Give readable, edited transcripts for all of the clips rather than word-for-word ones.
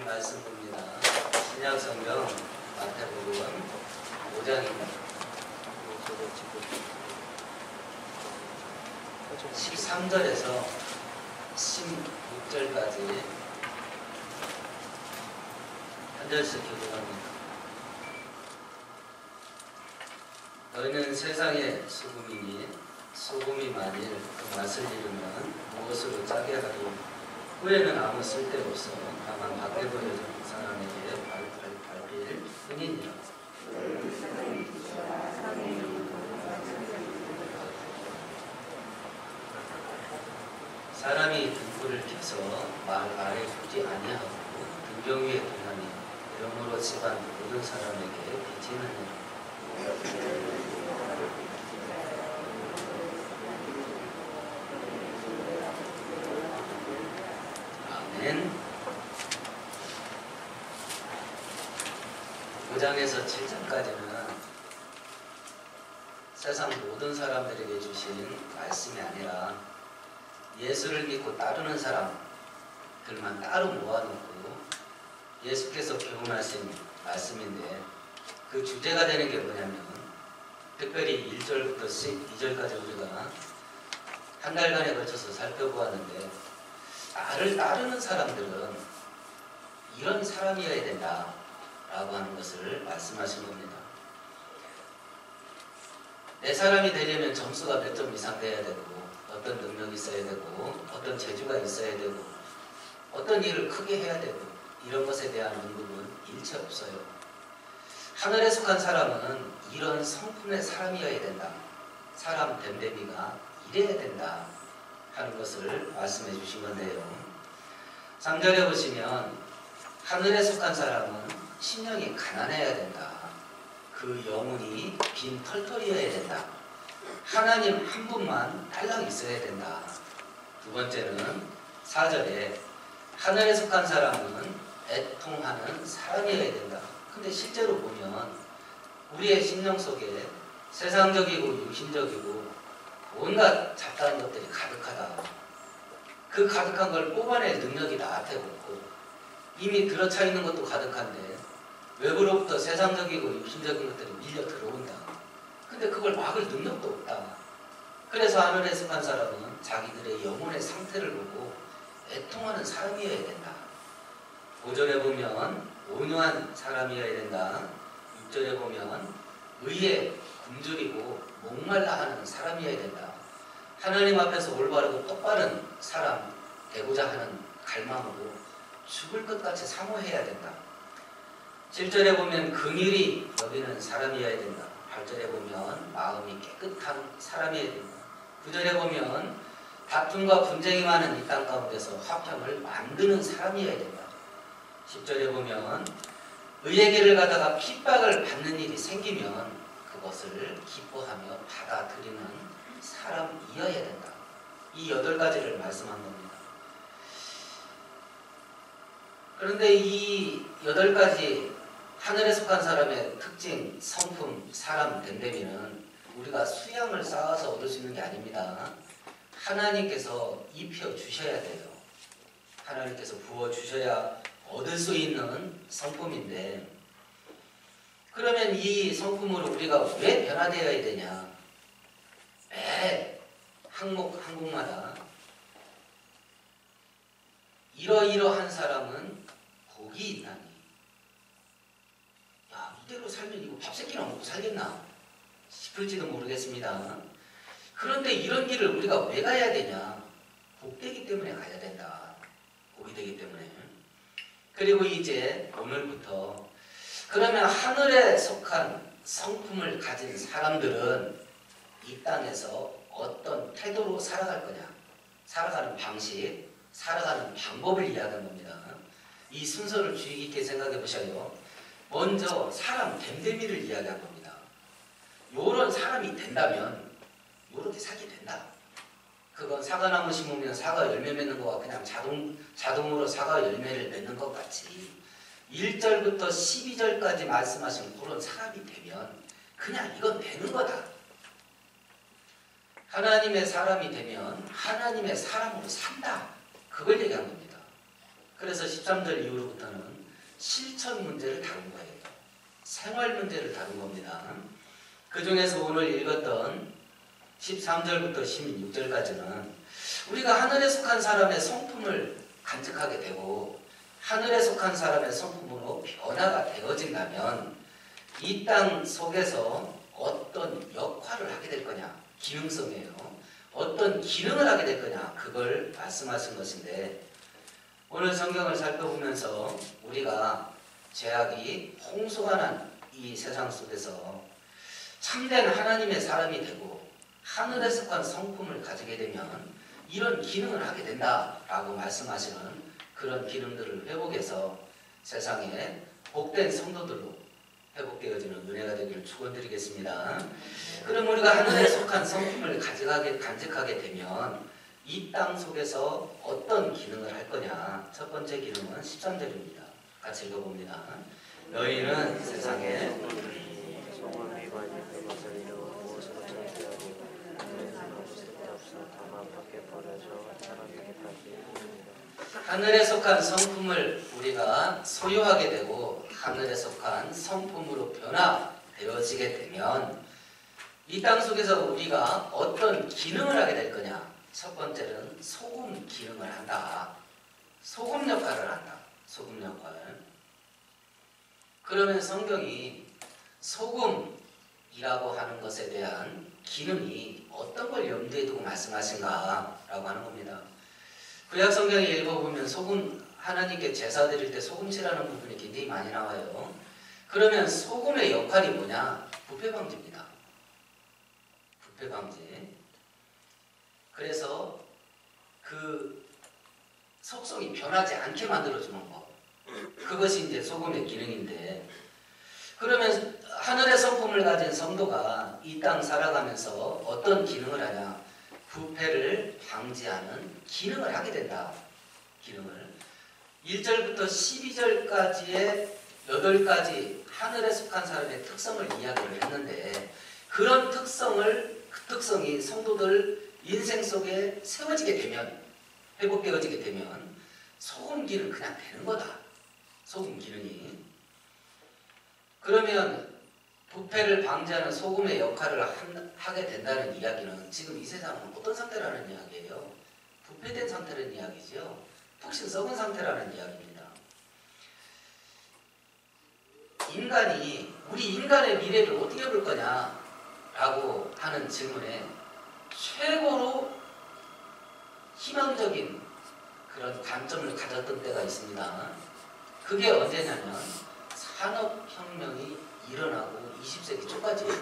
말씀 봅니다. 신약성경 마태복음 5장입니다. 13절에서 16절까지 한 절씩 교독합니다. 너희는 세상의 소금이니 소금이 만일 그 맛을 잃으면 무엇으로 짜게 하리요? 후에는 아무 쓸데없어 다만 밖에 버려진 사람에게 밟힐 뿐이니라. 사람이 등불을 켜서 말 아래 두지 아니하고 등경 위에 두나니 이러므로 집안 모든 사람에게 빛이 나니라. 아멘. 5장에서 7장까지는 세상 모든 사람들에게 주신 말씀이 아니라 예수를 믿고 따르는 사람들만 따로 모아놓고 예수께서 교훈하신 말씀인데, 그 주제가 되는 게 뭐냐면 특별히 1절부터 12절까지 우리가 한 달간에 걸쳐서 살펴보았는데, 나를 따르는 사람들은 이런 사람이어야 된다 라고 하는 것을 말씀하신 겁니다. 내 사람이 되려면 점수가 몇 점 이상 돼야 되고, 어떤 능력이 있어야 되고, 어떤 재주가 있어야 되고, 어떤 일을 크게 해야 되고, 이런 것에 대한 언급은 일체 없어요. 하늘에 속한 사람은 이런 성품의 사람이어야 된다, 사람 됨됨이가 이래야 된다 하는 것을 말씀해 주신 건데요. 3절에 보시면 하늘에 속한 사람은 심령이 가난해야 된다, 그 영혼이 빈 털털이어야 된다, 하나님 한 분만 딸랑 있어야 된다. 두 번째는 4절에 하늘에 속한 사람은 애통하는 사람이어야 된다. 근데 실제로 보면 우리의 심령 속에 세상적이고 육신적이고 온갖 잡다한 것들이 가득하다. 그 가득한 걸 뽑아낼 능력이 나한테 없고, 이미 들어차 있는 것도 가득한데 외부로부터 세상적이고 육신적인 것들이 밀려 들어온다. 근데 그걸 막을 능력도 없다. 그래서 하늘에 속한 사람은 자기들의 영혼의 상태를 보고 애통하는 사람이어야 된다. 5절에 보면 온유한 사람이어야 된다. 6절에 보면 의에 굶주리고 목말라 하는 사람이어야 된다. 하나님 앞에서 올바르고 똑바른 사람 되고자 하는 갈망으로 죽을 것 같이 사모해야 된다. 7절에 보면 긍휼히 여기는 사람이어야 된다. 8절에 보면 마음이 깨끗한 사람이어야 된다. 9절에 보면 다툼과 분쟁이 많은 이 땅 가운데서 화평을 만드는 사람이어야 된다. 10절에 보면 의의 길을 가다가 핍박을 받는 일이 생기면 그것을 기뻐하며 받아들이는 사람이어야 된다. 이 8가지를 말씀한 겁니다. 그런데 이 8가지 하늘에 속한 사람의 특징, 성품, 사람 됨됨이는 우리가 수양을 쌓아서 얻을 수 있는 게 아닙니다. 하나님께서 입혀 주셔야 돼요. 하나님께서 부어 주셔야 얻을 수 있는 성품인데, 그러면 이 성품으로 우리가 왜 변화되어야 되냐? 매 항목마다 이러이러한 사람은 복이 있나니, 야, 이대로 살면 이거 밥 새끼나 먹고 살겠나 싶을지도 모르겠습니다. 그런데 이런 길을 우리가 왜 가야 되냐? 복되기 때문에 가야 된다. 복이 되기 때문에. 그리고 이제 오늘부터 그러면 하늘에 속한 성품을 가진 사람들은 이 땅에서 어떤 태도로 살아갈 거냐? 살아가는 방식, 살아가는 방법을 이야기하는 겁니다. 이 순서를 주의 깊게 생각해 보셔요. 먼저 사람 됨됨이를 이야기한 겁니다. 요런 사람이 된다면 요렇게 살게 된다. 그건 사과나무 심으면 사과 열매 맺는 거와 그냥 자동으로 사과 열매를 맺는 것 같이 1절부터 12절까지 말씀하신 그런 사람이 되면 그냥 이건 되는 거다. 하나님의 사람이 되면 하나님의 사람으로 산다. 그걸 얘기한 겁니다. 그래서 13절 이후로부터는 실천 문제를 다룬 거예요. 생활 문제를 다룬 겁니다. 그 중에서 오늘 읽었던 13절부터 16절까지는 우리가 하늘에 속한 사람의 성품을 간직하게 되고 하늘에 속한 사람의 성품으로 변화가 되어진다면 이 땅 속에서 어떤 역할을 하게 될 거냐, 기능성이에요. 어떤 기능을 하게 될 거냐, 그걸 말씀하신 것인데 오늘 성경을 살펴보면서 우리가 죄악이 홍수가 난 이 세상 속에서 참된 하나님의 사람이 되고 하늘에 속한 성품을 가지게 되면 이런 기능을 하게 된다라고 말씀하시는 그런 기능들을 회복해서 세상에 복된 성도들로 회복되어지는 은혜가 되기를 축원드리겠습니다. 그럼 우리가 하늘에 속한 성품을 간직하게 되면 이 땅 속에서 어떤 기능을 할 거냐? 첫 번째 기능은 13절입니다. 같이 읽어봅니다. 너희는 세상에 하늘에 속한 성품을 우리가 소유하게 되고 하늘에 속한 성품으로 변화되어지게 되면 이 땅 속에서 우리가 어떤 기능을 하게 될 거냐? 첫 번째는 소금 기능을 한다. 소금 역할을 한다. 소금 역할. 그러면 성경이 소금이라고 하는 것에 대한 기능이 어떤 걸 염두에 두고 말씀하신가 라고 하는 겁니다. 구약 성경에 읽어보면 소금, 하나님께 제사 드릴 때 소금치라는 부분이 굉장히 많이 나와요. 그러면 소금의 역할이 뭐냐? 부패 방지입니다. 부패 방지. 그래서 그 속성이 변하지 않게 만들어주는 것. 그것이 이제 소금의 기능인데, 그러면 하늘의 성품을 가진 성도가 이 땅 살아가면서 어떤 기능을 하냐? 부패를 방지하는 기능을 하게 된다. 기능을. 1절부터 12절까지의 8가지 하늘에 속한 사람의 특성을 이야기를 했는데 그런 그 특성이 성도들 인생 속에 세워지게 되면, 회복되어지게 되면 소금 기능 그냥 되는 거다. 소금 기능이. 그러면 부패를 방지하는 소금의 역할을 하게 된다는 이야기는 지금 이 세상은 어떤 상태라는 이야기예요? 부패된 상태라는 이야기죠. 푹신 썩은 상태라는 이야기입니다. 우리 인간의 미래를 어떻게 볼 거냐 라고 하는 질문에 최고로 희망적인 그런 관점을 가졌던 때가 있습니다. 그게 언제냐면 산업혁명이 일어나고 20세기 초까지예요.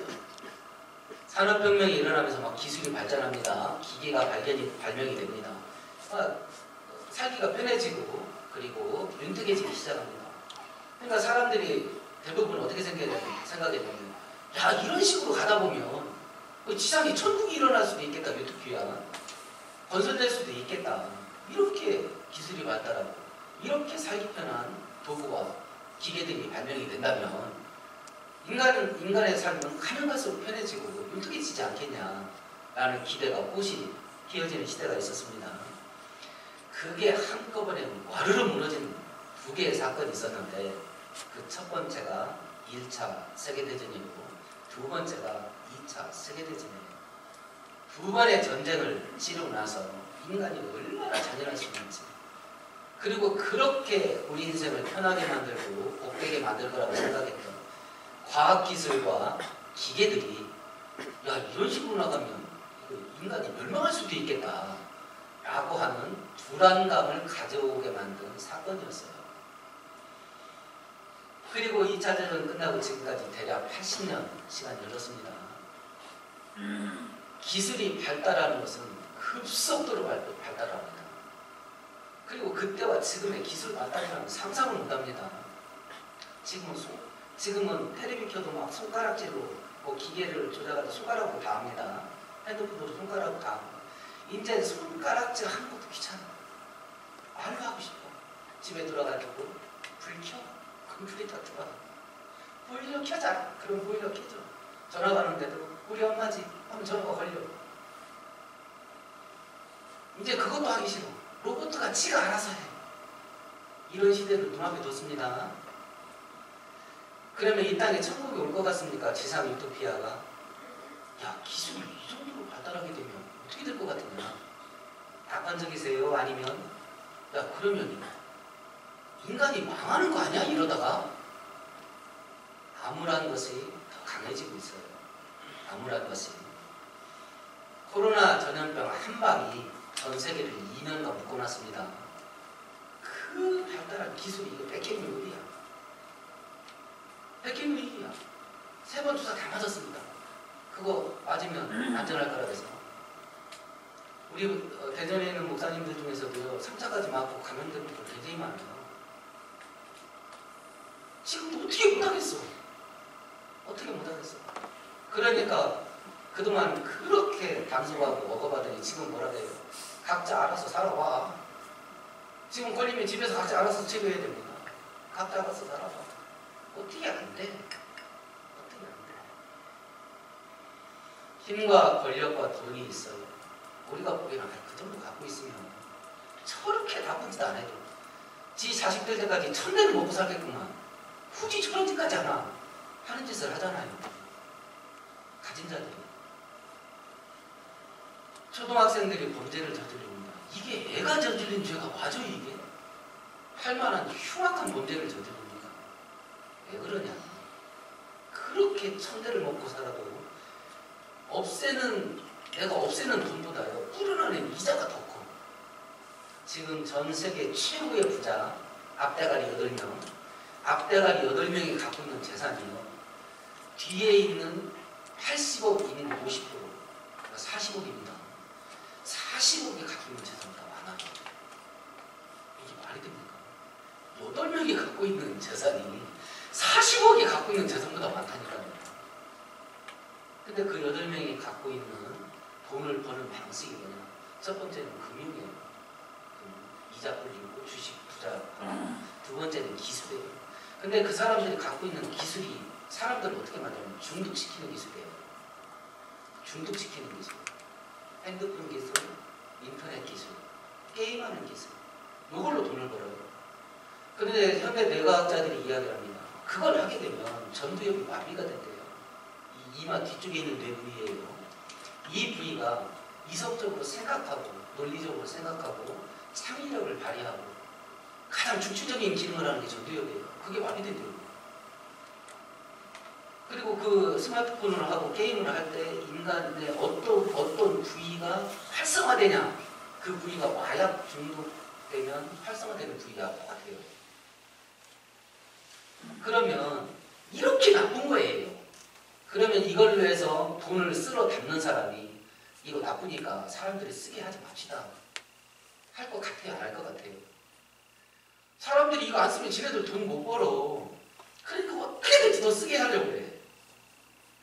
산업혁명이 일어나면서 막 기술이 발전합니다. 기계가 발명이 됩니다. 살기가 편해지고 그리고 윤택해지기 시작합니다. 그러니까 사람들이 대부분 어떻게 생각했냐면 야, 이런 식으로 가다 보면 지상에 천국이 일어날 수도 있겠다. 유토피아 건설될 수도 있겠다. 이렇게 기술이 발달하고 이렇게 살기 편한 도구와 기계들이 발명이 된다면 인간의 삶은 가면 갈수록 편해지고 윤택해지지 않겠냐라는 기대가 꽃이 피어지는 시대가 있었습니다. 그게 한꺼번에 와르르 무너진 두 개의 사건이 있었는데 그 첫 번째가 1차 세계대전이고 두 번째가 2차 세계대전이에요. 두 번의 전쟁을 치르고 나서 인간이 얼마나 잔인할 수 있는지, 그리고 그렇게 우리 인생을 편하게 만들고 복되게 만들 거라고 생각했던 과학기술과 기계들이 야, 이런 식으로 나가면 인간이 멸망할 수도 있겠다 라고 하는 불안감을 가져오게 만든 사건이었어요. 그리고 2차 대전 끝나고 지금까지 대략 80년 시간이 흘렀습니다. 기술이 발달하는 것은 급속도로 발달합니다. 그리고 그때와 지금의 기술 발달이라는 상상을 못합니다. 지금은 텔레비 켜도 막 손가락질로 기계를 조작해서 손가락으로 다 합니다. 핸드폰으로 손가락으로 다 합니다. 이제 손가락질 하는 것도 귀찮아. 말로 하고 싶어. 집에 들어가지고 불 켜. 그럼 불이 다 들어가. 보일러 켜자. 그럼 보일러 켜져. 전화 가는데도 우리 엄마지 하면 전화가 걸려. 이제 그것도 하기 싫어. 로봇가 지가 알아서 해. 이런 시대를 눈앞에 뒀습니다. 그러면 이 땅에 천국이 올 것 같습니까? 지상 유토피아가. 야, 기술이 이 정도로 발달하게 되면 어떻게 될 것 같으냐? 낙관적이세요? 아니면 야, 그러면 인간이 망하는 거 아니야? 이러다가 암울한 것이 더 강해지고 있어요. 암울한 것이. 코로나 전염병 한 방이 전 세계를 2년간 묶어놨습니다. 그 발달한 기술이 이거 백혈무일이야. 백혈무일이야. 3번 주사 다 맞았습니다. 그거 맞으면 안전할 거라고 해서. 우리 대전에 있는 목사님들 중에서도요, 3차까지 맞고 감염된 분들 굉장히 많아요. 지금도 어떻게 못하겠어. 어떻게 못하겠어. 그러니까 그동안 그렇게 단속하고 먹어봤더니 지금 뭐라 그래요? 각자 알아서 살아와. 지금 걸리면 집에서 각자 알아서 치료해야 됩니다. 각자 알아서 살아와. 어떻게 안 돼? 어떻게 안 돼? 힘과 권력과 돈이 있어요. 우리가 보기에는 그 정도 갖고 있으면 저렇게 나쁜 짓 안 해도 지 자식 될 때까지 천대를 먹고 살겠구만. 굳이 저런 짓까지 하나 하는 짓을 하잖아요. 가진 자들이. 초등학생들이 범죄를 저지릅니다. 이게 애가 저지른 죄가 맞아요, 이게? 할 만한 흉악한 범죄를 저지릅니다. 왜 그러냐? 그렇게 천대를 먹고 살아도 내가 없애는 돈보다요, 불어나는 이자가 더 커. 지금 전 세계 최고의 부자, 앞대가리 8명, 앞대가리 8명이 갖고 있는 재산이요, 뒤에 있는 80억 인구 50%, 그러니까 40억입니다. 40억이 갖고 있는 재산보다 많아요. 이게 말이 됩니까? 8명이 갖고 있는 재산이 40억이 갖고 있는 재산보다 많다니까요. 근데 그 8명이 갖고 있는 돈을 버는 방식이 뭐냐? 첫 번째는 금융이에요. 이자 불리고 주식 투자. 두 번째는 기술이에요. 근데 그 사람들이 갖고 있는 기술이 사람들을 어떻게 만드냐면 중독시키는 기술이에요. 중독시키는 기술. 핸드폰 기술, 인터넷 기술, 게임하는 기술. 이걸로 돈을 벌어요. 그런데 현대 뇌과학자들이 이야기를 합니다. 그걸 하게 되면 전두엽이 마비가 된대요. 이 이마 뒤쪽에 있는 뇌 부위예요. 이 부위가 이성적으로 생각하고 논리적으로 생각하고 창의력을 발휘하고 가장 중추적인 기능을 하는 게 전두엽이에요. 그게 마비된대요. 그리고 그 스마트폰을 하고 게임을 할 때 인간의 어떤 부위가 활성화되냐, 그 부위가 마약 중독되면 활성화되는 부위가 똑같아요. 그러면 이렇게 나쁜 거예요. 그러면 이걸로 해서 돈을 쓸어 담는 사람이 이거 나쁘니까 사람들이 쓰게 하지 맙시다. 할 것 같아요? 안 할 것 같아요? 사람들이 이거 안 쓰면 지네들 돈 못 벌어. 그러니까 어떻게든지 더 쓰게 하려고 해.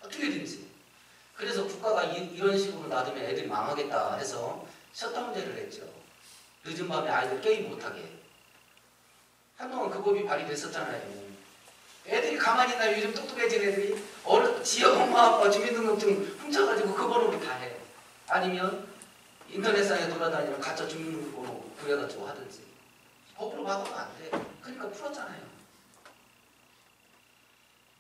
어떻게든지. 그래서 국가가 이런 식으로 놔두면 애들이 망하겠다 해서 셧다운제를 했죠. 늦은 밤에 아이들 게임 못하게. 한동안 그 법이 발의됐었잖아요. 애들이 가만히 있나 요즘 똑똑해진 애들이 지역 엄마 아빠 주민등록증 훔쳐가지고 그 번호로 다 해. 아니면 인터넷상에 돌아다니는 가짜 주민등록번호 구해가지고 하든지. 법으로 막으면 안 돼. 그러니까 풀었잖아요.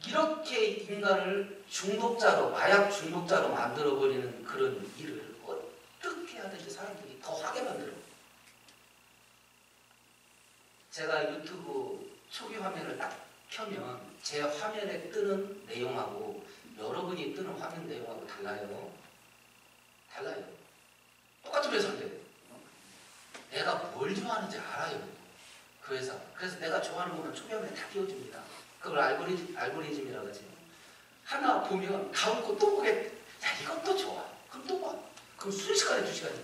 이렇게 인간을 중독자로, 마약 중독자로 만들어버리는 그런 일을 어떻게 하든지 사람들이 더 하게 만들어. 제가 유튜브 초기 화면을 딱 켜면 제 화면에 뜨는 내용하고 여러분이 뜨는 화면 내용하고 달라요. 달라요. 똑같은 회사인데 내가 뭘 좋아하는지 알아요. 그 회사. 그래서 내가 좋아하는 거면 초기 화면에 다 띄워줍니다. 그걸 알고리즘이라고 하지. 하나 보면 다음 거 또 보게. 야, 이것도 좋아. 그럼 또 봐. 그럼 순식간에 2시간이야.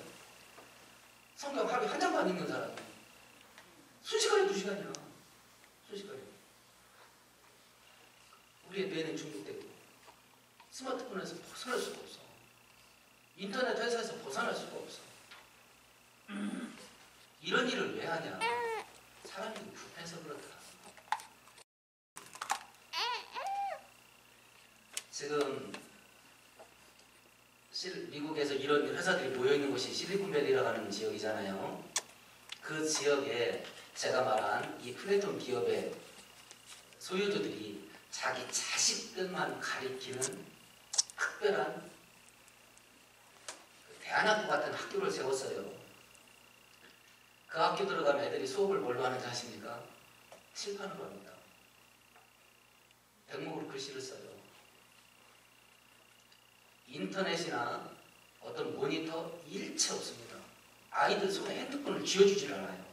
성경 하루에 한 장만 읽는 사람이 순식간에 2시간이야. 순식간에. 우리의 뇌는 중독되고 스마트폰에서 벗어날 수가 없어. 인터넷 회사에서 벗어날 수가 없어. 이런 일을 왜 하냐? 사람이 급해서 그렇다. 지금 미국에서 이런 회사들이 모여있는 곳이 실리콘밸리라고 하는 지역이잖아요. 그 지역에 제가 말한 이 플래톤 기업의 소유주들이 자기 자식들만 가리키는 특별한 대안학교 같은 학교를 세웠어요. 그 학교 들어가면 애들이 수업을 뭘로 하는지 아십니까? 칠판으로 합니다. 백목으로 글씨를 써요. 인터넷이나 어떤 모니터 일체 없습니다. 아이들 손에 핸드폰을 쥐어주질 않아요.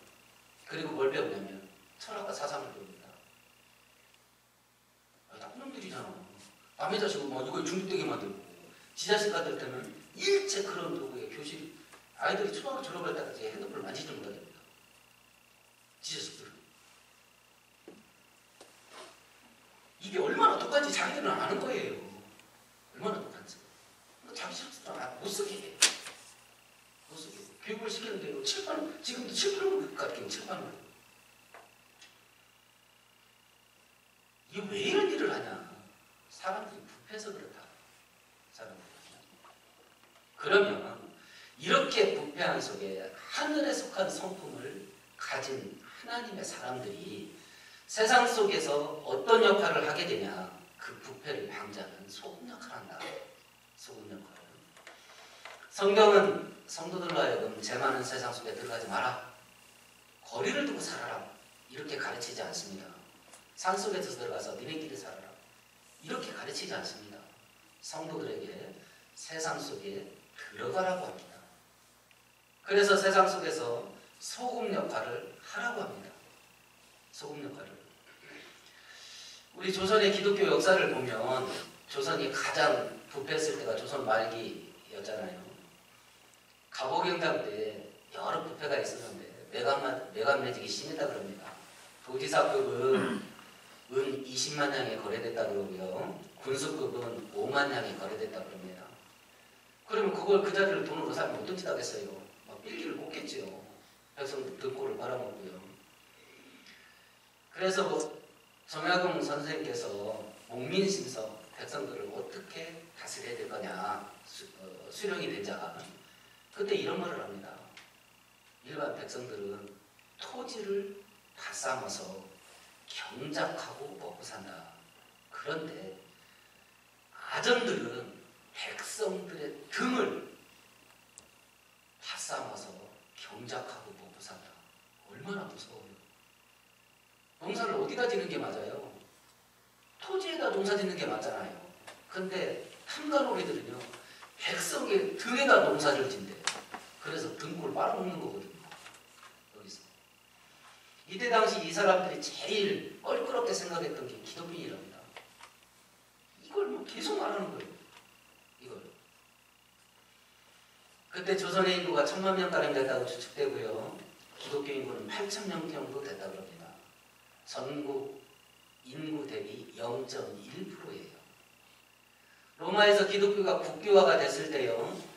그리고 뭘 배우냐면 철학과 사상을 배웁니다. 나쁜 놈들이잖아. 남의 자식은 뭐 이거 중독되게 만들고 지 자식 같을 때는 일체 그런 도구에 교실 아이들이 초등학교 졸업할 때까지 핸드폰을 만지지 못하게 됩니다. 지 자식들은. 이게 얼마나 똑같이 자기들은 아는 거예요. 얼마나 똑같지. 자기 자식들은 못 쓰게 해요. 못 쓰게 해요. 교육을 시키는데요. 칠판, 지금도 칠판으로 가르치면 칠판으로. 이게 왜 이런 일을 하냐. 사람들이 부패해서 그렇다. 사람들이. 그러면 이렇게 부패한 속에 하늘에 속한 성품을 가진 하나님의 사람들이 세상 속에서 어떤 역할을 하게 되냐. 그 부패를 방지하는 소금 역할을 한다. 소금 역할을. 성경은 성도들로 하여금 죄 많은 세상 속에 들어가지 마라. 거리를 두고 살아라. 이렇게 가르치지 않습니다. 산속에서 들어가서 니네끼리 살아라. 이렇게 가르치지 않습니다. 성도들에게 세상 속에 들어가라고 합니다. 그래서 세상 속에서 소금 역할을 하라고 합니다. 소금 역할을. 우리 조선의 기독교 역사를 보면 조선이 가장 부패했을 때가 조선 말기였잖아요. 가보경당 때 여러 부패가 있었는데 매간매직이 심했다 그럽니다. 도지사급은 은 20만 냥이 거래됐다 그러고요. 군수급은 5만 냥이 거래됐다 그럽니다. 그러면 그걸 그 자리를 돈으로 사면 어떤 짓 하겠어요? 막 빌기를 꽂겠지요. 백성들 등골을 빨아먹고요. 그래서 정약용 선생님께서 목민심서 백성들을 어떻게 다스려야 될 거냐 수령이 되자 그때 이런 말을 합니다. 일반 백성들은 토지를 다 쌓아서 경작하고 먹고 산다. 그런데 아전들은 백성들의 등을 다 쌓아서 경작하고 먹고 산다. 얼마나 무서워요. 농사를 어디다 짓는 게 맞아요? 토지에다 농사 짓는 게 맞잖아요. 근데 탐관오리들은요 백성의 등에다 농사를 짓대요. 그래서 등골 빨아먹는 거거든요. 여기서. 이때 당시 이 사람들이 제일 껄끄럽게 생각했던 게 기독교인이랍니다. 이걸 뭐 계속 말하는 거예요. 이걸. 그때 조선의 인구가 1000만 명가량 됐다고 추측되고요. 기독교 인구는 8,000명 정도 됐다고 합니다. 전국 인구 대비 0.1%예요. 로마에서 기독교가 국교화가 됐을 때요.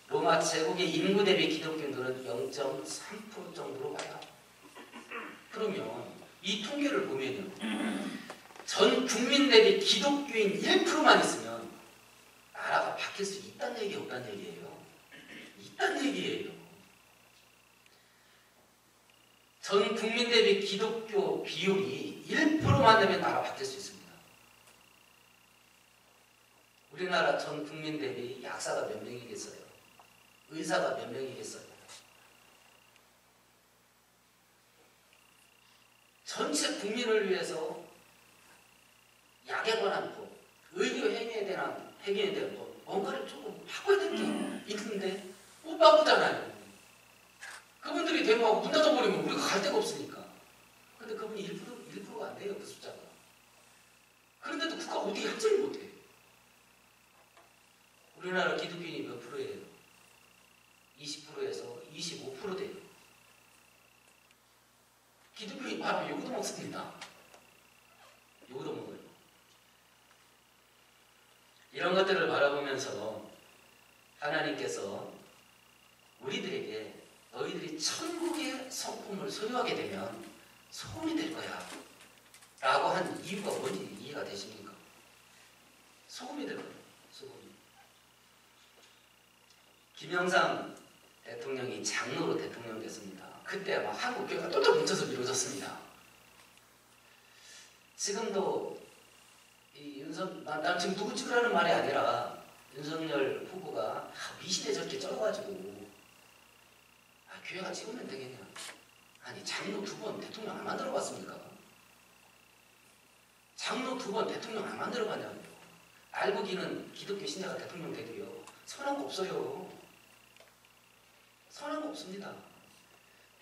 로마 제국의 인구 대비 기독교인들은 0.3% 정도로 와요. 그러면 이 통계를 보면요. 전 국민 대비 기독교인 1%만 있으면 나라가 바뀔 수 있다는 얘기 없다는 얘기예요. 있다는 얘기예요. 전 국민 대비 기독교 비율이 1%만 되면 나라 바뀔 수 있습니다. 우리나라 전 국민 대비 약사가 몇 명이겠어요? 의사가 몇 명이겠어요? 전체 국민을 위해서 약에 관한 법, 의료 행위에 대한 법, 뭔가를 조금 바꿔야 될 게 있는데 못 바꾸잖아요. 그분들이 대모하고 문 닫아버리면 우리가 갈 데가 없으니까. 근데 그분이 1%가 안 돼요, 그 숫자가. 그런데도 국가가 어떻게 합치를 못해. 우리나라 기독교인이 몇 프로예요? 20%에서 25% 돼요. 기독교인이 바로 요거도 먹습니다. 요거도 먹어요. 이런 것들을 바라보면서 하나님께서 우리들에게 너희들이 천국의 성품을 소유하게 되면 소금이 될 거야 라고 한 이유가 뭔지 이해가 되십니까? 소금이 될 거예요. 소금이. 김영삼 대통령이 장로로 대통령 됐습니다. 그때 막 한국 교회가 똘똘 뭉쳐서 이루어졌습니다. 지금도 난 지금 누구 찍으라는 말이 아니라 윤석열 후보가 미신에 저렇게 쩔어가지고 교회가 찍으면 되겠냐. 아니 장로 2번 대통령 안 만들어봤습니까? 장로 2번 대통령 안 만들어봤냐고요. 알고기는 기독교 신자가 대통령 돼도요 선한 거 없어요. 선한 거 없습니다.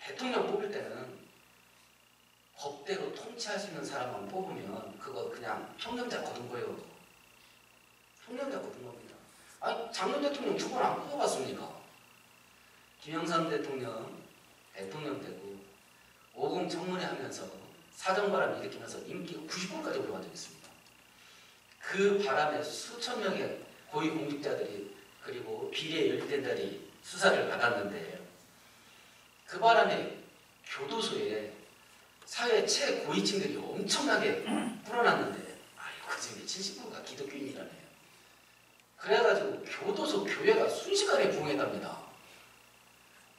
대통령 뽑을 때는 법대로 통치하시는 사람만 뽑으면 그거 그냥 평경자 거둔 거예요. 평경자 거둔 겁니다. 아니 장로 대통령 2번 안 뽑아봤습니까? 김영삼 대통령 되고 오공 청문회 하면서 사정바람 일으키면서 인기가 90%까지 올라간 적이 있습니다. 그 바람에 수천 명의 고위공직자들이 그리고 비리에 연루된들이 수사를 받았는데 그 바람에 교도소에 사회 최고위층들이 엄청나게 불어났는데 그 중에 70%가 기독교인이라네요. 그래가지고 교도소 교회가 순식간에 부흥했답니다.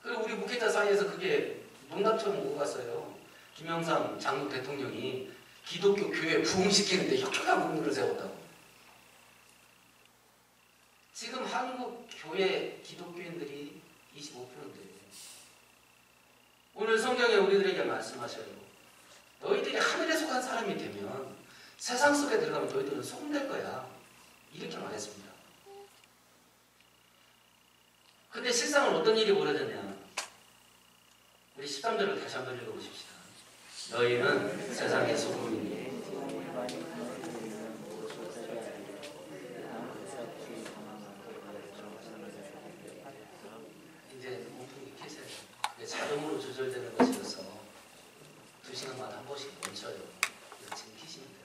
그리고 우리 목회자 사이에서 그게 농담처럼 오고 갔어요. 김영삼 장로 대통령이 기독교 교회 부흥시키는데 혁혁한 공로를 세웠다고. 지금 한국 교회 기독교인들이 25%인데 오늘 성경에 우리들에게 말씀하셔요. 너희들이 하늘에 속한 사람이 되면 세상 속에 들어가면 너희들은 소금될 거야. 이렇게 말했습니다. 근데 실상은 어떤 일이 벌어졌냐. 우리 13절을 다시 한번 읽어보십시다. 너희는 세상의 소금이니 이제 몸통이 켜세요. 자동으로 조절되는 것이어서 2시간마다 한 번씩 멈춰요. 이거 지금 키시면 돼요.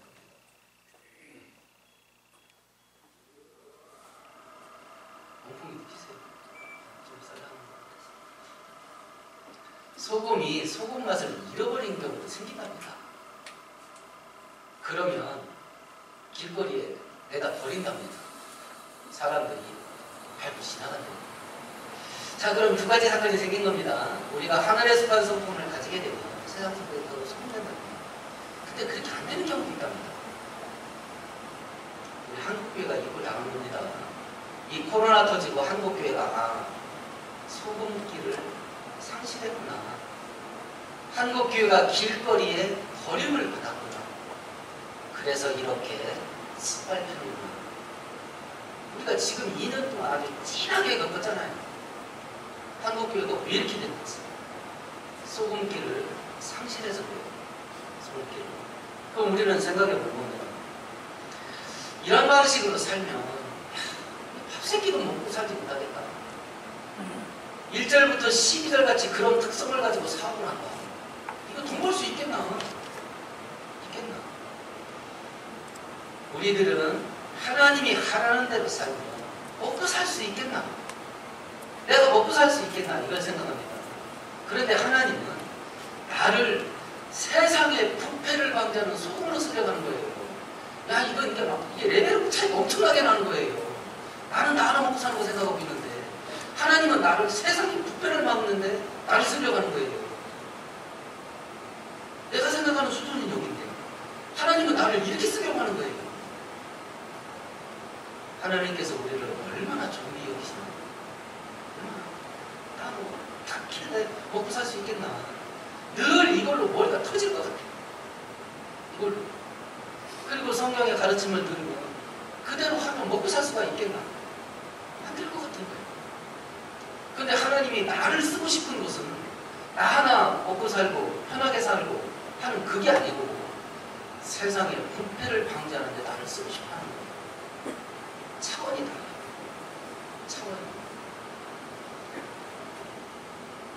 몸통이 키세요. 좀 쌀랑한 것 같아서. 소금이 소금 맛을 잃어버린 경우도 생긴답니다. 그러면 길거리에 내다 버린답니다. 사람들이 밟고 지나간답니다. 자, 그럼 2가지 사건이 생긴 겁니다. 우리가 하늘에 속한 성품을 가지게 되면 세상 속에 더 소금된답니다. 근데 그렇게 안 되는 경우도 있답니다. 우리 한국교회가 이걸 당한 겁니다. 이 코로나 터지고 한국교회가 소금기를 상실했구나. 한국교회가 길거리에 버림을 받았구나. 그래서 이렇게 습발편이구나. 우리가 지금 2년 동안 아주 진하게 겪었잖아요. 한국교회가 왜 이렇게 됐지? 소금기를 상실해서 그래요. 소금기를. 그럼 우리는 생각해보면 이런 방식으로 살면 밥새끼도 먹고 살지 못하겠다. 1절부터 12절 같이 그런 특성을 가지고 사업을 한다. 이거 돈 벌 수 있겠나? 있겠나? 우리들은 하나님이 하라는 대로 살면 먹고 살 수 있겠나? 내가 먹고 살 수 있겠나? 이걸 생각합니다. 그런데 하나님은 나를 세상의 부패를 방지하는 소금으로 쓰려가는 거예요. 야, 이게 레벨 차이가 엄청나게 나는 거예요. 나는 나 하나 먹고 사는 거 생각하고 있는데 하나님은 나를 세상의 부패를 막는데 나를 쓰려가는 거예요. 내가 생각하는 수준은 여기인데 하나님은 나를 이렇게 쓰려고 하는 거예요. 하나님께서 우리를 얼마나 좋이 여기시나. 다 길래 먹고 살 수 있겠나. 늘 이걸로 머리가 터질 것 같아. 이걸로. 그리고 성경의 가르침을 들으면 그대로 하면 먹고 살 수가 있겠나. 안 될 것 같은 거예요. 근데 하나님이 나를 쓰고 싶은 것은 나 하나 먹고 살고 편하게 살고 하는 그게 아니고 세상의 부패를 방지하는 데 나를 쓰고 싶어 하는 거예요. 차원이 달라요. 차원이.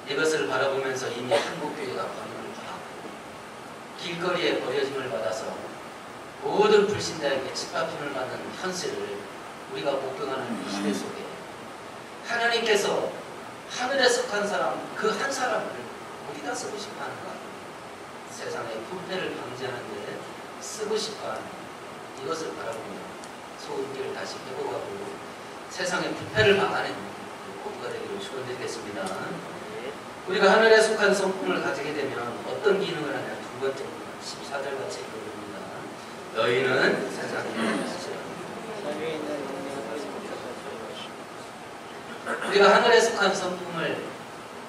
이것을 바라보면서 이미 한국교회가 버림을 받았고 길거리에 버려짐을 받아서 모든 불신자에게 짓밟힘을 받는 현실을 우리가 목격하는 이 시대 속에 하나님께서 하늘에 속한 사람 그 한 사람을 어디다 쓰고 싶어 하는가? 세상의 부패를 방지하는 데 쓰고 싶어 하는 이것을 바라보며 소금기를 다시 회복하고 세상의 부패를 막아내는 모두가 되기를 축원드리겠습니다. 우리가 하늘에 속한 성품을 가지게 되면 어떤 기능을 하냐? 두 번째입니다. 14절 같이 읽어봅니다. 너희는 세상의 빛이라. 우리가 하늘에 속한 성품을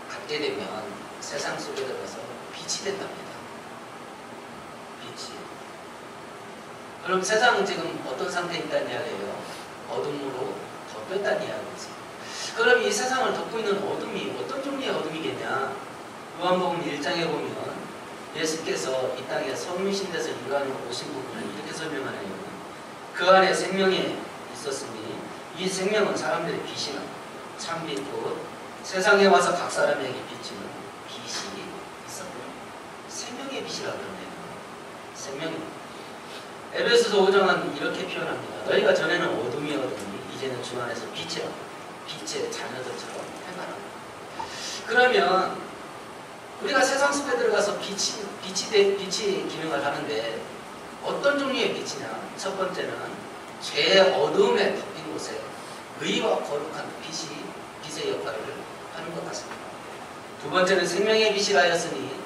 갖게 되면 세상 속에 들어가서 빛이 된답니다. 빛이. 그럼 세상은 지금 어떤 상태에 있다는 이야기예요? 어둠으로 덮였다는 이야기죠. 그럼 이 세상을 덮고 있는 어둠이 어떤 종류의 어둠이겠냐? 요한복음 1장에 보면 예수께서 이 땅에 성육신 돼서 인간으로 오신 부분을 이렇게 설명하네요. 그 안에 생명이 있었으니 이 생명은 사람들의 빛이나 참빛 곧 세상에 와서 각 사람에게 비치는 빛이 있었다. 생명의 빛이라고 그러네요. 생명입니다. 에베소서 5장은 이렇게 표현합니다. 너희가 전에는 어둠이었더니 이제는 주 안에서 빛이라. 빛의 자녀들처럼 행하라. 그러면 우리가 세상 속에 들어가서 빛이 기능을 하는데 어떤 종류의 빛이냐? 첫 번째는 죄의 어둠에 덮인 곳에 의와 거룩한 빛의 역할을 하는 것 같습니다. 두 번째는 생명의 빛이라 하였으니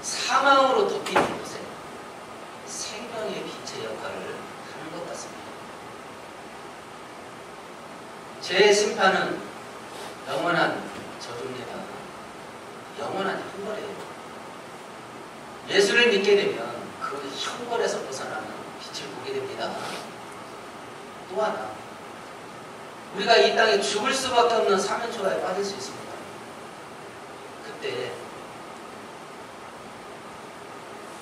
사망으로 덮인 곳에 생명의 빛의 역할을 하는 것 같습니다. 죄의 심판은 영원한 저주입니다. 영원한 형벌이에요. 예수를 믿게 되면 그 형벌에서 벗어나는 빛을 보게 됩니다. 또 하나, 우리가 이 땅에 죽을 수밖에 없는 사면초가에 빠질 수 있습니다. 그때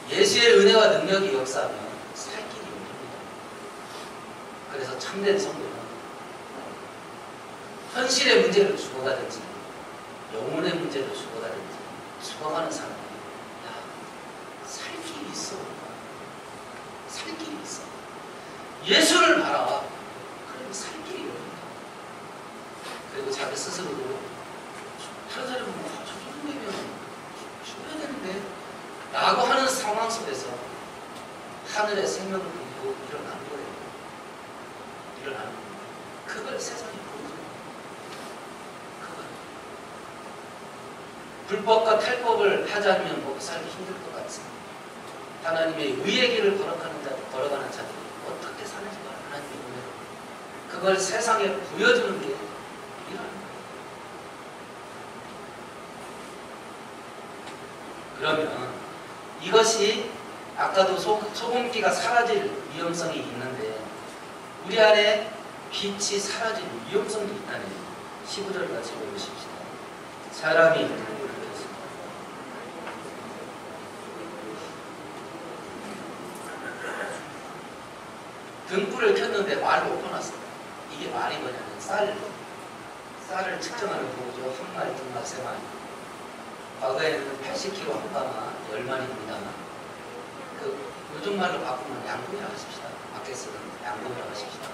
예수의 은혜와 능력이 역사하면 살 길이 없습니다. 그래서 참된 성도는 현실의 문제를 죽어가든지 영혼의 문제를 죽어가든지 죽어가는 사람이 살 길이 있어. 살 길이 있어. 예수를 바라봐. 그러면 살 길이 없습니다. 그리고 자기 스스로도 다른 사람이 저 정도 되면 죽어야 되는데 라고 하는 상황 속에서 하늘의 생명을 보고 일어나는 거예요. 일어나는 거예요. 그걸 세상이 보여줘요. 그걸. 불법과 탈법을 하지 않으면 먹고 살기 힘들 것 같습니다. 하나님의 의의 길을 걸어가는 자들이 어떻게 사는지가 하나님의 은혜로 그걸 세상에 보여주는 게 일어나는 거예요. 그러면 이것이 아까도 소금기가 사라질 위험성이 있는데 우리 안에 빛이 사라질 위험성이 있다네요. 15절 같이 보십시다. 사람이 등불을 켰습니다. 등불을 켰는데 말을 엎어놨습니다. 이게 말이 뭐냐면 쌀을 측정하는 도구죠. 한 마리, 두 마리, 세 마리. 과거에는 80kg 한 가마 10마리입니다. 요즘 말로 바꾸면 양동이라고 하십시다. 밖에서는 양동이라고 하십시다.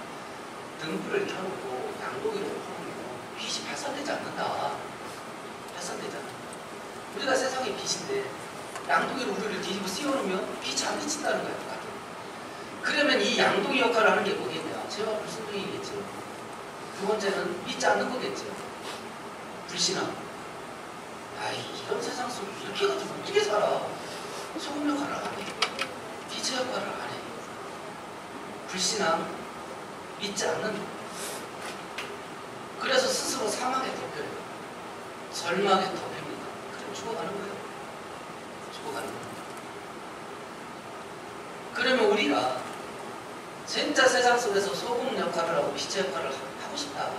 등불을 켜놓고 양동이로 켜놓으면 빛이 발산되지 않는다. 발산되지 않는다. 우리가 세상의 빛인데 양동이로 우리를 뒤집어 씌워놓으면 빛이 안 비친다는 거예요. 그러면 이 양동이 역할을 하는 게 뭐겠냐? 죄와 불순종이겠죠. 두 번째는 믿지 않는 거겠죠. 불신앙. 아이, 이런 세상 속에 이렇게 가지고 어떻게 살아? 소금 역할을 안 해. 빛의 역할을 안 해. 불신앙, 믿지 않는. 그래서 스스로 사망에 덮여요. 절망에 덮입니다. 그럼 죽어가는 거예요. 죽어가는 거예요. 그러면 우리가 진짜 세상 속에서 소금 역할을 하고 빛의 역할을 하고 싶다.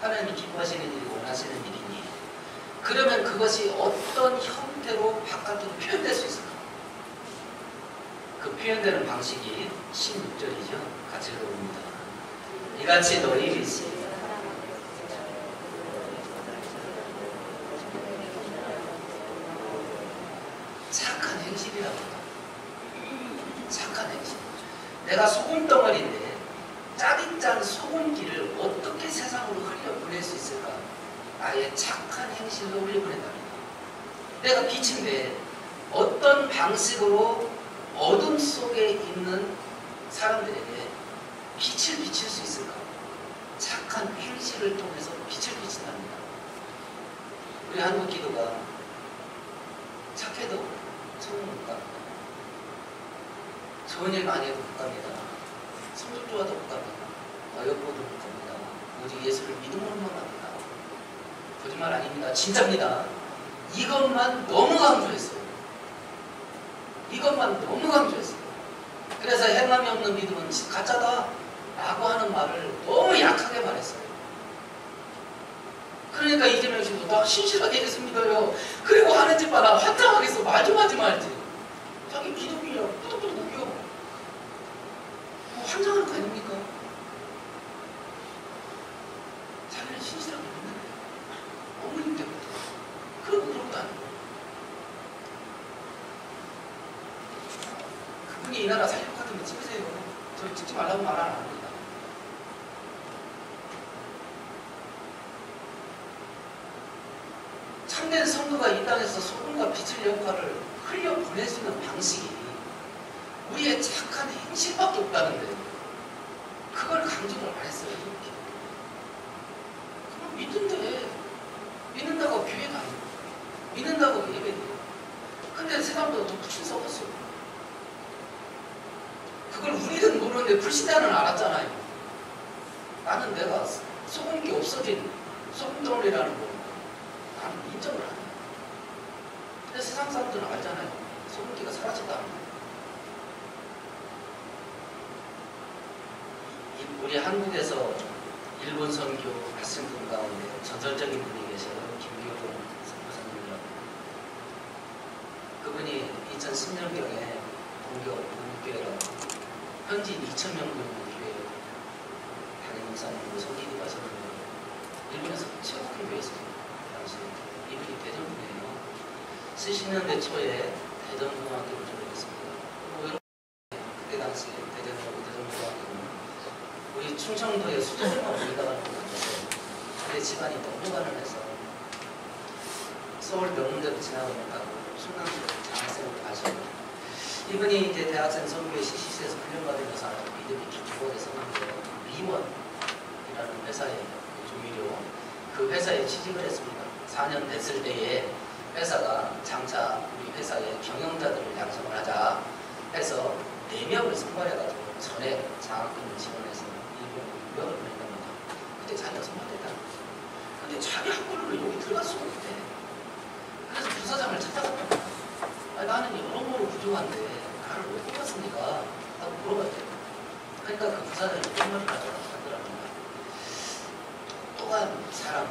하나님이 기뻐하시는 일이 원하시는 일이니 그러면 그것이 어떤 형태로 바깥으로 표현될 수 있을까? 그 표현되는 방식이 16절이죠. 같이 읽어봅니다. 이같이 너희 빛이 착한 행실이라고 합니다. 착한 행실. 내가 소금덩어리인데 짜릿짠 소금기를 어떻게 세상으로 흘려보낼 수 있을까? 나의 착한 행실로 흘려보낸답니다. 내가 빛인데 어떤 방식으로 어둠 속에 있는 사람들에게 빛을 비칠 수 있을까? 착한 행실을 통해서 빛을 비친답니다. 우리 한국 기도가 착해도 천국 못 갑니다. 좋은 일 많이 해도 못 갑니다. 성적 좋아도 못 갑니다. 어여보도 못 갑니다. 오직 예수를 믿음으로만 갑니다. 거짓말 아닙니다. 진짜입니다. 이것만 너무 강조했어요. 이것만 너무 강조했어요. 그래서 행함이 없는 믿음은 가짜다 라고 하는 말을 너무 약하게 말했어요. 그러니까 이재명 씨도 나 신실하게 예수 믿어요. 그리고 하는 짓마다 환장하겠어. 말 좀 하지 말지. 자기 기독이야. 꾸덕꾸덕 웃겨. 뭐 환장하는 거 아닙니까? 자기는 신실하게 믿는데 어머님 때문에 그러고 그러고도 아니고 그분이 이 나라 살릴 것 같으면 찍으세요. 저 찍지 말라고 말 안 합니다. 참된 성도가 이 땅에서 소금과 빛의 역할을 흘려보낼 수 있는 방식이 우리의 착한 행실밖에 없다는데 그걸 강조를 안 했어요. 이렇게. 그럼 믿는데 믿는다고 교회가 아니고 믿는다고 예배돼요. 근데 세상보다 더 훨씬 썩었어요. 그걸 우리는 모르는데 불신자는 알았잖아요. 나는 내가 소금기 없어진 소금덩어리라는 거 나는 인정을 안 해요. 근데 세상 사람들은 알잖아요. 소금기가 사라졌다. 우리 한국에서 일본 선교 하신 분 가운데 전설적인 분이 계셔요. 김교동 선교사님이라고. 그분이 2010년경에 동교회라고 현지 2,000명 되는 교회 담임 목사님으로 섬기고 가셨는데 일본에서 최고 큰 교회였어요. 당시 이분이 대전분이에요. 70년대 초에 대전고등학교를 졸업했습니다. 그때 당시 대전고등학교는 우리 충청도의 수도권만 올리다가 만났어요. 근데 집안이 너무 가난해서 서울 명문대로 지나가니까 충남도 장학생으로 가시고 이분이 이제 대학생 선교회 CCC에서 훈련받으면서 믿음이 깊고 성함대 리원이라는 회사에 조미료 그 회사에 취직을 했습니다. 4년 됐을 때에 회사가 장차 우리 회사에 경영자들을 양성을 하자 해서 4명을 선발해가지고 전에 장학금을 지원해서 일본으로 유학을 보낸 겁니다. 그때 자기가 선발됐다. 근데 자기 학교를 여기 들어갈 수가 없대. 그래서 부사장을 찾아갔다. 나는 여러모로 부족한데 나를 왜 뽑았습니까? 하고 물어봐야 돼요. 그러니까 그 부사장이 이런 말을 하더라고요. 똑똑한 사람은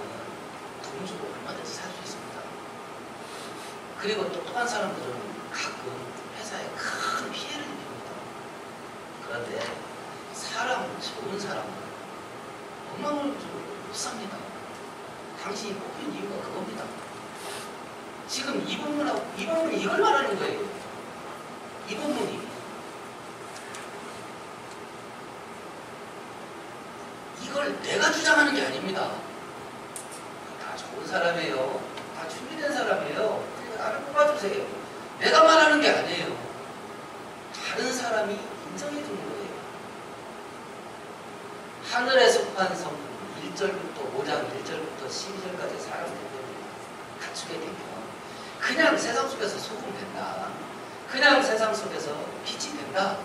돈 주고 얼마든지 살 수 있습니다. 그리고 똑똑한 사람들은 가끔 회사에 큰 피해를 입힙니다. 그런데 좋은 사람은 엉망으로 못 삽니다. 당신이 뽑힌 이유가 그겁니다. 지금 이 본문이 이걸 말하는 거예요. 이 본문이. 이걸 내가 주장하는 게 아닙니다. 다 좋은 사람이에요. 다 준비된 사람이에요. 그러니까 나를 뽑아주세요. 내가 말하는 게 아니에요. 다른 사람이 인정해 주는 거예요. 하늘에 속한 성품 1절부터 5장 1절부터 12절까지 사람들을 갖추게 되면 그냥 세상 속에서 소금 된다. 그냥 세상 속에서 빛이 된다.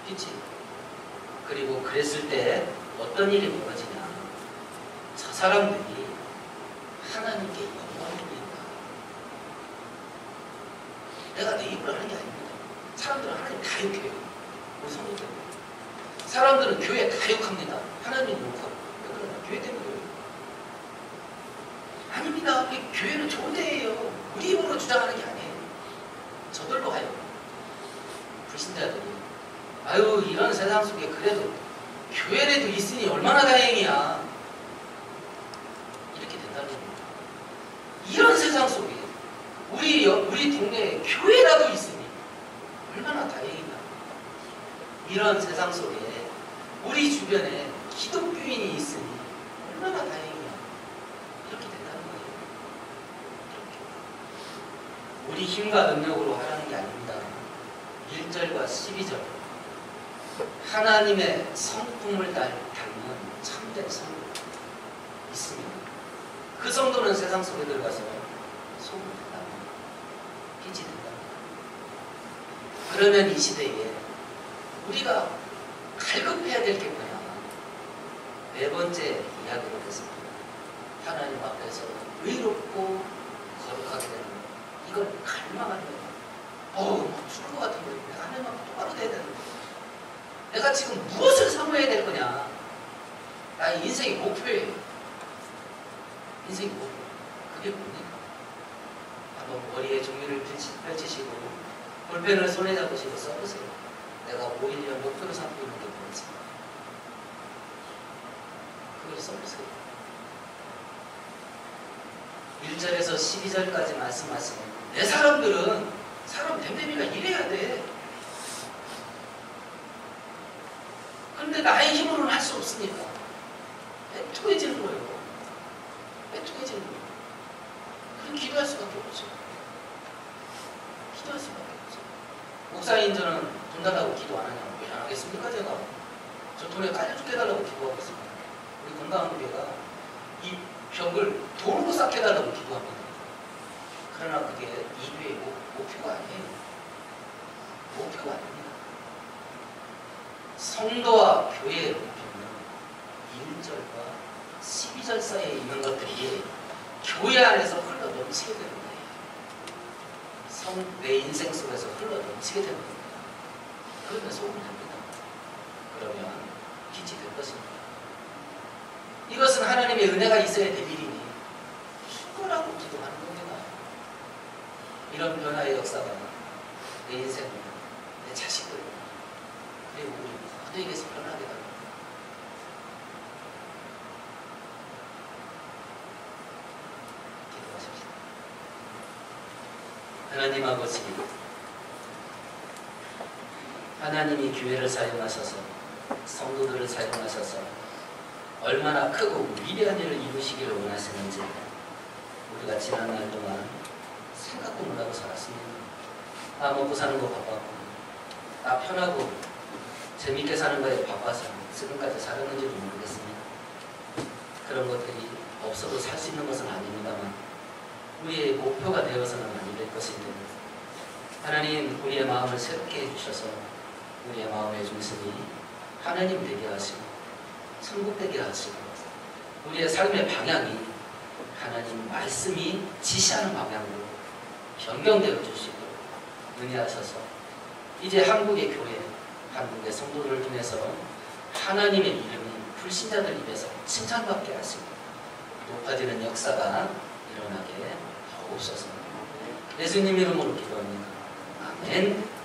빛이. 그리고 그랬을 때 어떤 일이 벌어지냐. 저 사람들이 하나님께 영광을 돌린다. 내가 내 입으로 하는 게 아닙니다. 사람들은 하나님 다 욕해요. 우리 성도들. 사람들은 교회 다 욕합니다. 하나님 욕하고. 왜 그러냐? 교회 때문에 그래요. 아닙니다. 교회는 좋은 데예요. 우리 입으로 주장하는 게 아니에요. 저들로 가요. 불신자들이. 아유, 이런 세상 속에 그래도 교회라도 있으니 얼마나 다행이야. 이렇게 된다는 겁니다. 이런 세상 속에 우리 동네에 교회라도 있으니 얼마나 다행이냐. 이런 세상 속에 우리 주변에 기독교인이 있으니 얼마나 다행이냐. 이렇게 된다는 거예요. 이렇게. 우리 힘과 능력으로 하라는 게 아닙니다. 1절과 12절. 하나님의 성품을 닮은 참된 성도 있습니다. 그 성도는 세상 속에 들어가서 소금 된답니다. 빛이 된다. 그러면 이 시대에 우리가 갈급해야 될 게 뭐냐? 네 번째 이야기로 됐습니다. 하나님 앞에서 의롭고 거룩하게 되는 것. 이걸 갈망하는 거예요. 막 죽을 것 같은 거예요. 내가 하나님 앞에 똑바로 돼야 되는 거예요. 내가 지금 무엇을 사모해야 될 거냐? 나의 인생의 목표예요. 인생의 목표. 그게 뭡니까? 한번 머리에 종이를 펼치시고 볼펜을 손에 잡으시고 써보세요. 내가 5일 목표로 삼고 있는 게 뭔지. 그걸 써보세요. 1절에서 12절까지 말씀하시는 내 사람들은 사람 됨됨이가 이래야 돼. 그런데 나의 힘으로는 할 수 없으니까 애투해지는 거예요. 애투해지는 거예요. 그럼 기도할 수밖에 없죠. 기도할 수밖에 없죠. 목사인 저는 돈 달라고 기도 안 하냐고. 왜 안 하겠습니까? 제가 저 돈에 깔려 죽게 해달라고 기도하고 있습니다. 우리 건강한 교회가 이 벽을 돈으로 쌓게 해달라고 기도합니다. 그러나 그게 이 교회의 목표가 아니에요. 목표가 아닙니다. 성도와 교회의 목표는 1절과 12절 사이에 있는 것들이 교회 안에서 흘러 넘치게 되는 거예요. 내 인생 속에서 흘러 넘치게 되는 겁니다. 그러면 소금이 됩니다. 그러면 빛이 될 것입니다. 이것은 하나님의 은혜가 있어야 될 일이니 죽으라고 기도하는 겁니다. 이런 변화의 역사가 내 인생, 내 자식들, 그리고 우리 모두에게서 변하게 됩니다. 기도하십시오. 하나님 아버지, 하나님이 교회를 사용하셔서 성도들을 사용하셔서 얼마나 크고 위대한 일을 이루시기를 원하시는지 우리가 지난날 동안 생각도 못하고 살았습니다. 나 먹고 사는 거 바빴고 나 편하고 재밌게 사는 거에 바빠서 지금까지 살았는지도 모르겠습니다. 그런 것들이 없어도 살 수 있는 것은 아닙니다만 우리의 목표가 되어서는 아니 될 것인데 하나님 우리의 마음을 새롭게 해주셔서 우리의 마음의 중심이 하나님 되게 하시고 천국 되게 하시고 우리의 삶의 방향이 하나님 말씀이 지시하는 방향으로 변경되어 주시고 은혜하셔서 이제 한국의 교회, 한국의 성도들을 통해서 하나님의 이름이 불신자들 입에서 칭찬받게 하시고 높아지는 역사가 일어나게 하옵소서. 예수님 이름으로 기도합니다. 아멘.